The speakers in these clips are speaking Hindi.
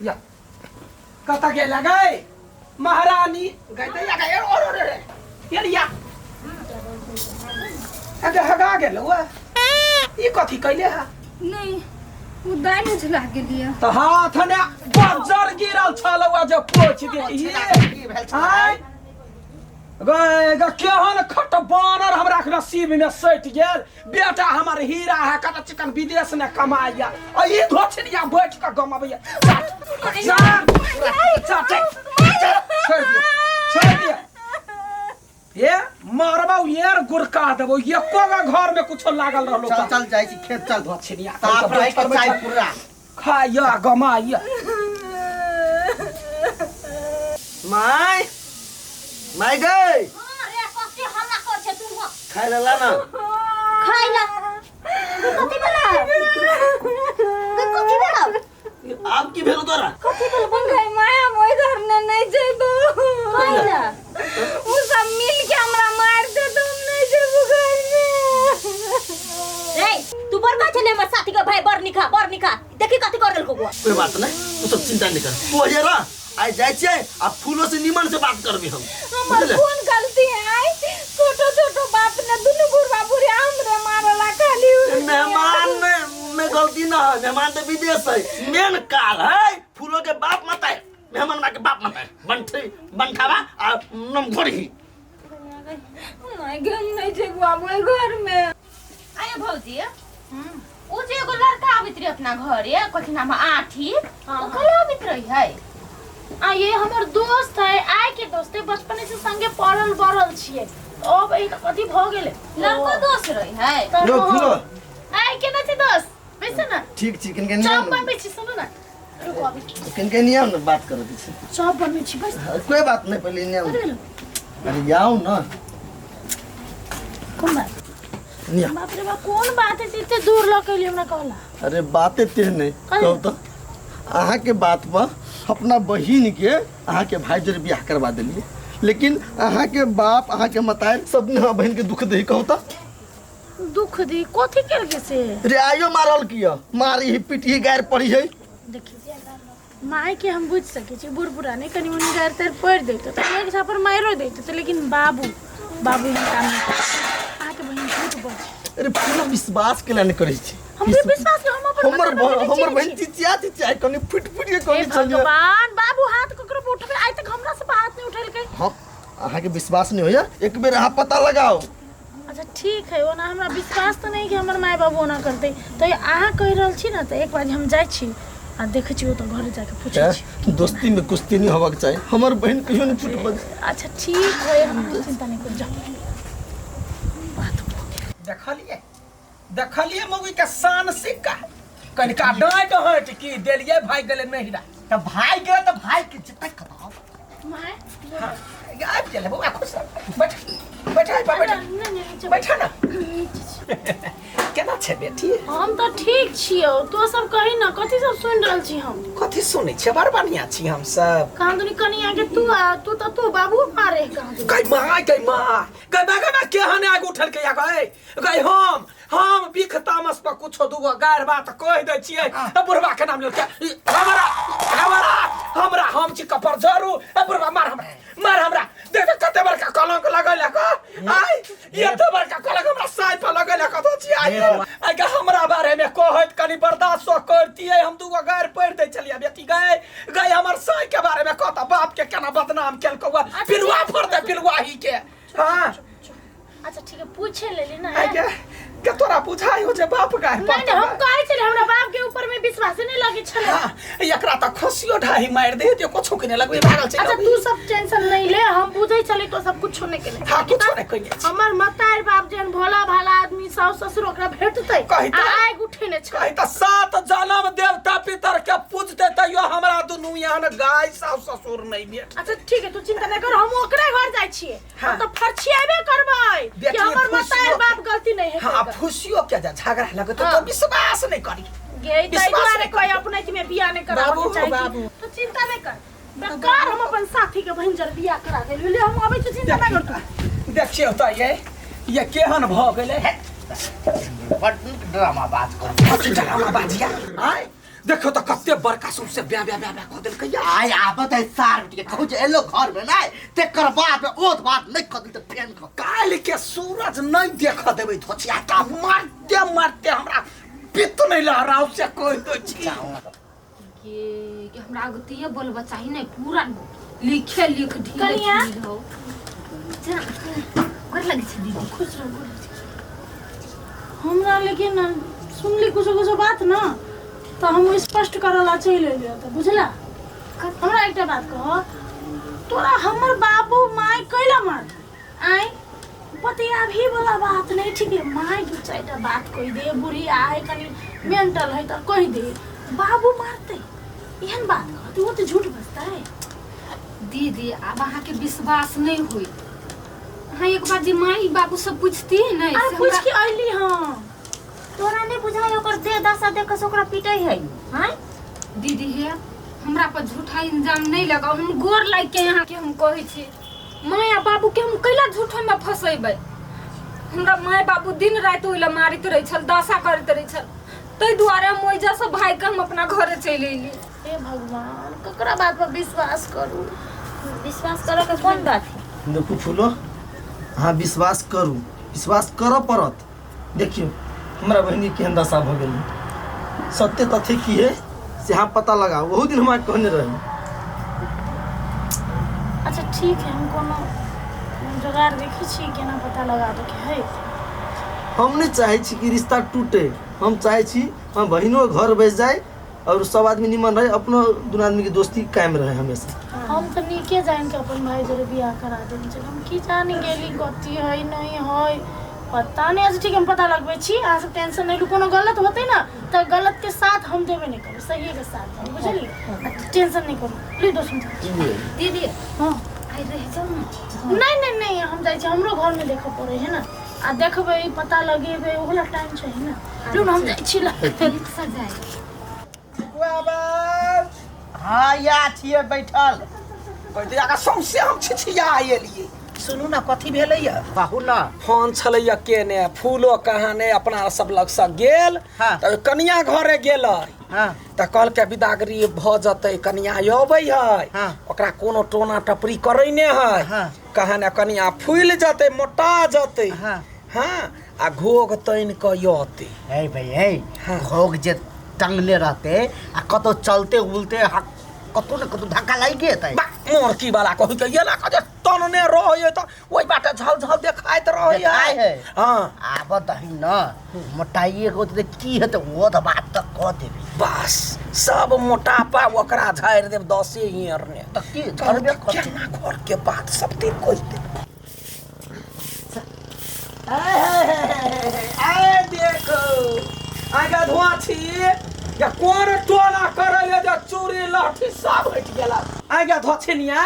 या कता गेला गए महारानी गए त या गए और या अगे हगा गेल वा ई कथी कइले हा नहीं वो दाने झुला के दिया त हाथ ने बजर गिरल छलवा जे पोछ दे हाय गए ग केहन खट बानर हमरा नसीब में सट गेल बेटा हमर हीरा है कत चिकन विदेश ने कमाइया आ ई धोछनिया बैठ के गमाबैया छोड़ दिया ये मारबा यार गुरका देबो एको का घर में कुछ लागल रहलो चल चल जाई छी खेत चल धोछनिया ताप रही के चाय पूरा खाया गमाइया माय गई रे कथि हल्ला कर छे तू हो खाइ ला ना खाइ ला कथि बला कथि बला आप की भेलो तोरा कथि बला बन गई माया मोय घर ने नहीं जेबो खाइ ला वो सब मिल के हमरा मार दे तुम नहीं जेबो घर में रे तू बड़का छले हमर साथी के भाई बरनिखा देखि कथि कर देलको गो कोई बात नहीं तू सब चिंता नहीं कर तू हो जा आई जाय छे आ फूलों से निमन से बात करबी हम हमर कौन गलती है आई छोटो छोटो बाप ने दुनु बुढ़वा बुढ़ी हमरे मारला खाली मेहमान में गलती ना है मेहमान तो विदेश है मेन काल है फूलों के बाप मत है मेहमान के बाप मत है बंठावा आ नम घोड़ी नहीं गम नहीं जे बाबू घर में आये भौजी ओ जे एगो लड़का आबित रही अपना घर ये कथि नाम आठी ओ कले आबित रही है आ ये हमर दोस्त है आय के दोस्त है बचपन से संगे पढ़ल बढ़ल छिए अब ई त कथि भ गेले लड़का दोस्त रही है लो फूलो आय के नथि दोस्त वैसे ना ठीक चिकन के चाप नियम बनबे छी सुनो ना रुको अभी चिकन के नियम ना बात करो दिस चाप बनबे छी बस कोई बात नहीं पहले नियम अरे जाओ ना कौन बात नियम बाप रे बाप कौन बात है इतने दूर लकैली हमरा कहला अरे बातें ते नहीं कहो तो अहाँ के बात पर अपना बहिन के अहाँ के भाई जरे ब्याह करवा दिलिए लेकिन अहाँ के बाप अहाँ के मतार सब ने बहन के दुख दे कहो तो दुख दी कथि कर के से रे आयो मारल किया मारी ही पिटी गायर पड़ी है देखिए माय के हम बुझ सके छी बूढ़ पुराने कनी मनी गायर तर पड़ देते तो एक छापर मारो देते लेकिन बाबू ही काम नहीं करते आके बहन झूठ बोल अरे पूरा विश्वास के लाने करे छी हमरे विश्वास के हम अपन हमर बहन चिचिया कनी फुट के कोनी चल भगवान बाबू हाथ ककरो पे उठबे आज तक हमरा से बात नहीं उठल के हम अहाँ के विश्वास नहीं होया एक बेर अहाँ पता लगाओ अच्छा ठीक है ओना हमरा विश्वास तो नहीं कि हमर माय बाबू ओना करते तो अहाँ कह रहल छी ना तो एक बार हम जाय छी आ देखे छी तो घर जाके पूछे छी दोस्ती में कुश्ती नहीं होबाक चाहिए हमर बहन कहियो नहीं फुट बज अच्छा ठीक है हम चिंता नहीं कर जाओ देखलिए मौगी के शान सिक्का कनिका डांट हट की देलिए भाई गेले मेहरा त भाई के त भाई के जितना खताओ माय आब चले बउआ खुश बैठा ना केना छे बेटी हम तो ठीक छियो तो सब कही ना कथि सब सुन रहल छी हम कथि सुनै छे बड़ बढ़िया छी हम सब कहां दुनी कनी आगे तू बाबू मारे कहां गई मां केहन आग उठल के गई हम बिख तामस पर कुछो दुगो गायर बात कह दे छिए त बुढ़वा के नाम ले हमरा हम छी कपर जरू बुढ़वा मार हमरा देख कते बड़का कलंक लगल का आई ये तो बड़का कलंक हमरा साई पर लगल का तो छी आई हमरा बारे में कहत कनी बर्दाश्त करती है हम दुगो गायर पढ़ दे चलिए बेटी गई हमर साई के बारे में कहता बाप के केना बदनाम केल को पिलवा फोड़ दे पिलवा ही के हां अच्छा ठीक है पूछे लेली ना के तोरा बुझाई हो जे बाप का नहीं हम कहै छले हमरा बाप के ऊपर में विश्वास नहीं लगे छले हां एकरा त खसियो ढाही मार दे ते कुछो के नहीं लगबे भागल छै अच्छा तू सब टेंशन नहीं ले हम बुझै छले तो सब कुछ नहीं केले हां कुछो नहीं कइले हमर मतार बाप जन भोला भाला आदमी सास ससुर ओकरा भेटतै आइ उठे ने छै कहि त सात जन्म देवता पितर के पूजते तइयो हमरा दुनु यहाँ गाय सास ससुर नहीं भेट अच्छा ठीक है तू चिंता नहीं कर हम ओकरे घर जाय छिए हम तो फरछियाबे करबै कि हमर मतार बाप गलती नहीं है हां खुशियो के झगड़ा लगत तो विश्वास नहीं करी गई तई दुआरे कोई अपने में बियाह नहीं करावे चाहिए तो चिंता नहीं कर बेकार हम अपन साथी के भंजर बियाह करा देलु ले हम आबै छी चिंता नहीं कर देखियो त ये केहन भ गेले बड़ ड्रामा बात कर ड्रामा बाजिया आय देखो तो कते बड़का सबसे ब्या ब्या ब्या ब्या कह देलकै या आय आबत है सार के कहू जे एलो घर में नहीं तेकर बाद में ओत बात नहीं कह त फेन क काल के सूरज नहीं देख देबै धोचिया का मारते मारते हमरा पित्त नहीं लहराव से कोई तो छी कि हमरा अगतिये बोलबा चाही नहीं पूरा लिखे लिख ढीले कनिया? हो गोर लगे छै दीदी खुश रहो हमरा लेकिन सुनली कुछ कुछ बात ना तो हम स्पष्ट करला चल एलियो तो बुझला हमरा एकटा बात कह तोरा हमर बाबू माय कैला मार आई पतिया भी वाला बात नहीं ठीक है माय दू चारटा बात कह दे बुढ़ी आए कनी मेंटल है तो कह दे बाबू मारते एहन बात कह तू तो झूठ बसता है दीदी अब अहाँ के विश्वास नहीं हुई हाँ एक बार जी माई बाबू सब पूछती है नहीं अरे पूछ के आइली हां तोरा नहीं बुझाई ओकर दे दशा देख के ओकरा पीटै है हैं दीदी है हमरा पर झूठा इल्जाम नहीं लगाओ हम गोर लाग के यहाँ के हम कहै छी माय आ बाबू के हम कैला झूठो में फसेबै हमरा माय बाबू दिन रात ओइला मारित रहै छल दशा करैत रहै छल तै दुआरे हम ओइ जैसा भाई के हम अपना घरे चलि एली हे भगवान ककरा बात पर विश्वास करू विश्वास करे के कौन बात है देखू फूलो हाँ विश्वास करू विश्वास कर पड़त देखियो हमरा बहनी केहन दशा भ गेल सत्य तथ्य की है से हाँ पता लगा वही दिन हमारे कहने रही अच्छा ठीक है हम कोनो जुगाड़ देखी छी केना पता लगाबे के है हम नहीं चाहे छी कि रिश्ता टूटे हम चाहे छी हम बहनों घर बैस जाए और सब आदमी निमन रहे अपनो दोनों आदमी की दोस्ती कायम रहे हमेशा हम तो नीके जान के अपन भाई जरे बियाह करा देन छै हम की जानी गेली गति है नहीं है पता नहीं अच्छा ठीक हम पता लगबै छी आ सब टेंशन नहीं कोनो गलत होते ना तो गलत के साथ हम देबे नहीं करू सही के साथ हम बुझली टेंशन नहीं करू ले दोस्त दीदी हां आई रह जाओ ना नहीं हम जाय छी हमरो घर में देखो पड़े है ना आ देखबै पता लगेबै ओला टाइम छै ना रुन हम जाय छी रिक्शा जाए हाँ या छिए बैठल कहते आका समस्या हम छिछिया एलिए सुनू ना कथी भेलैया कहू ना फोन छलैया केने फूलो कहाँ ने अपना सब लग से गेल हाँ। त कनिया घरे गेलै हाँ त कल के विदागरी भ जतै कनिया अबै है हाँ। ओकरा कोनो टोना टपरी करैने है हाँ। कहाँ ने कनिया फूल जतै मोटा जतै हाँ। हाँ आ घोग तैन क यतै ए भाई ए हाँ। घोग जे टंगले रहते आ कतो चलते उलते कतो न कतो धक्का लागि गेतै मोर की वाला कहै के येला कजे तनने रहै त ओइ बाटे झल झल देखाइत रहै देखाइ है। हां आब दही न मोटाइए को त की हेतै वो त बात त कह देबे बस सब मोटापा ओकरा झाड़ देब 10 हियर ने त की करबे केना घर के बात सब दिन कहि दे आए देखो आगा धुआ छी या कोन टोना करैले जे चूड़ी लाठी सब हट गेला आगा धुआ छिनिया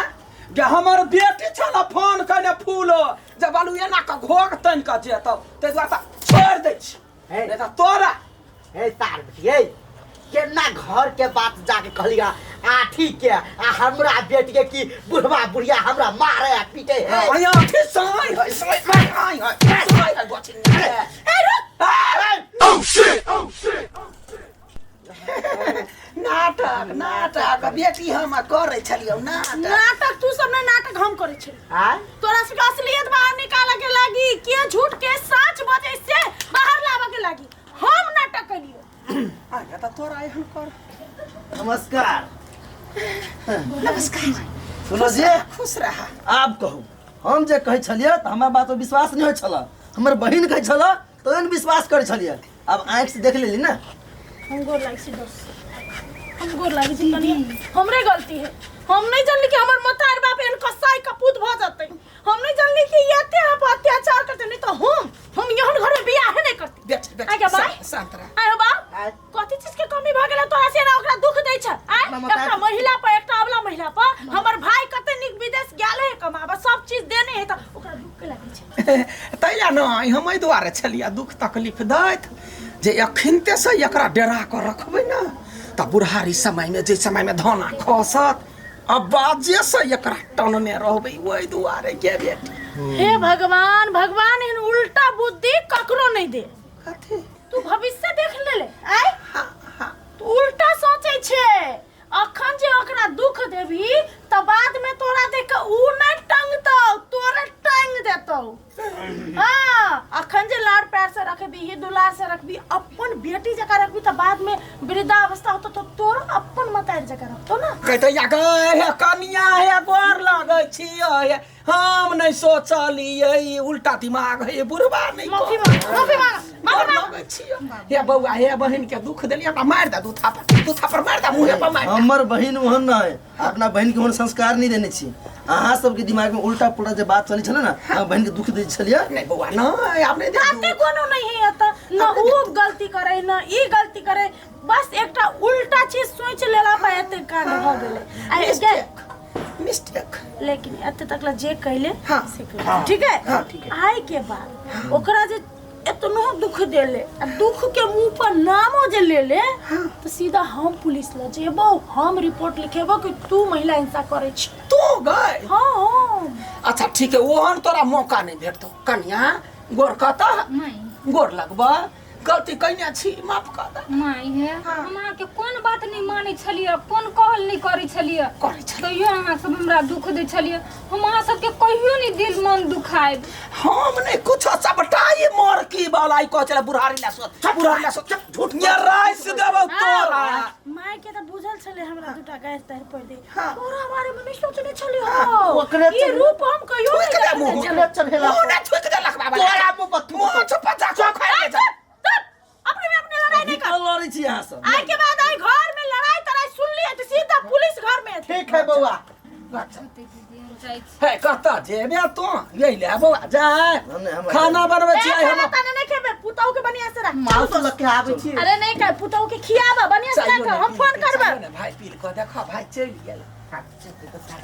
जे हमर बेटी छला फोन कने फूलो जे बालू एना क घोग तन क जेतौ ते दुआ त छोड़ दै छी नै त तोरा ए तार बेटी ए केना घर के बात जाके कहलिया आठी के आ हमरा बेटी के की बुढ़वा बुढ़िया हमरा मारे आ पीटे है आया फिसाई है सलाई आई है सलाई है गोचिन ए रुक oh shit नाटक बेटी हम करे छलियौ नाटक तू सब ने नाटक हम करे छै हां तोरा से असलियत बाहर निकाले के लागी के झूठ के सच बजे से बाहर लावे के लागी हम नाटक करियो आगा त तोरा एहन कर नमस्कार नमस्कार सुनो जी खुश रहा आप कहू हम जे कहै छलियै त हमरा बात पर विश्वास नहीं होइ छला हमर बहिन कहै छला तो एन विश्वास करै छलियै अब आंख से देख लेली ना हम गोर लागी छी दोस्त हम गोर लागी छी कनी हमरे गलती है हम नहीं जानली कि हमर मतार बाप एन कसाई कपूत भ जतै हम नहीं जानली कि एते आप अत्याचार करते नहीं तो हम यहन घर में बियाह नहीं करते बेट आगे बाय शांत रह आयो बा कथि चीज के कमी भ गेला तोरा से ना ओकरा दुख दै छ एकटा महिला पर एकटा अबला महिला पर हमर भाई कते निक विदेश गेले है कमाबा सब चीज देने है त ओकरा दुख के लागे छ तैया नहीं हम दुआरे छलिया दुख तकलीफ दैत जे अखिनते से एकरा डेरा कर रखबै ना त बुढ़ारी समय में जे समय में धाना खसत अब बाजे से एकरा टनने रहबै ओइ दुआरे के बेटी हे भगवान भगवान इन उल्टा बुद्धि ककरो नहीं दे कथि तू भविष्य देख ले आय तू उल्टा सोचे छे। अखन जे ओकरा दुख देबी त बाद में तोरा देख के ऊ नहीं टंगतो, तोरे टंग देतो। हाँ, अखन जे लाड़ प्यार से रखबी, ही दुलार से रखबी, अपन बेटी जका रखबी त बाद में वृद्धावस्था होतो तो तोरा अपन मतार जका रखतो ना। कहते या हे कनिया हे गोर लगै छियै हे हम नहीं सोचलिए ई उल्टा दिमाग है बुढ़वा नहीं माफी मांग, माफी मांग, माफी मांग। लगै छियै हे बौआ हे बहन के दुख देलिए हमरा मार दे दू थापर मार दे मुंहे पर मार दे। हमर बहन ओहन ना है, अपना बहन के ओहन संस्कार नहीं देने छी। अहाँ सबके दिमाग में उल्टा पुल्टा जे बात चली छले ना, हम बहन के दुख दे छलिए। नहीं बौआ नहीं आपने दे बाते कोनो नहीं है त न ऊ गलती करे न ई गलती करे, बस एकटा उल्टा चीज सोच लेला पे एते कांड भ गेले। आ मिस्टेक लेकिन एते तकला जे कहले हाँ, से कहले, ठीक है? हाँ, ठीक है। आय के बाद ओकरा जे एतनो दुख देले, आ दुख के मुंह पर नामो जे लेले, तो सीधा हम पुलिस ल जेबो, हम रिपोर्ट लिखेबो कि तू महिला हिंसा करे छी। तू गए हां अच्छा ठीक है ओहन तोरा मौका नहीं भेटतो कनिया गोर कहता माई गोर लगबा गलती कइने छी माफ कर दे। माई है हम अहाँ के कोन बात नहीं माने छलिए, कोन कहल नहीं करी छलिए, करै छलिए। तैयो अहाँ सब हमरा दुख दे छलिए। हम अहाँ सब के कहियो नहीं दिल मन दुखाएब। हम नहीं कुछ सबटाई मोर की बालाई को चला बुढ़ारी ला सोच झूठ निया राइस देबो तोरा। माय के त बुझल छले हमरा दुटा गैस तहर पर दे, हाँ। तोरा बारे में नहीं सोचने छले हाँ, हो। ओकरे ये चल- रूप हम कहियो थुक दे मुंह नहीं ओकरे चढ़ेला मुंह ना थुक दे लखबा तोरा मुंह पर थूक मुंह छपा जा खा खा जा अपने में अपने लड़ाई नहीं कर। लड़ी छी अहाँ सब। आज के बाद आई घर में लड़ाई तड़ाई सुन ली तो सीधा पुलिस घर में। ठीक है बउआ। है कहता जेबे तो यही ले बौआ जा हमने हम खाना बनबै छी ए, हम खाना ताने नहीं खेबे, पुताऊ के बनिया से रख। माउस लग के आबै छी। अरे नहीं कर, पुताऊ के खियाबा बनिया से रख, हम फोन करबे। भाई पील को देखो भाई चल गेल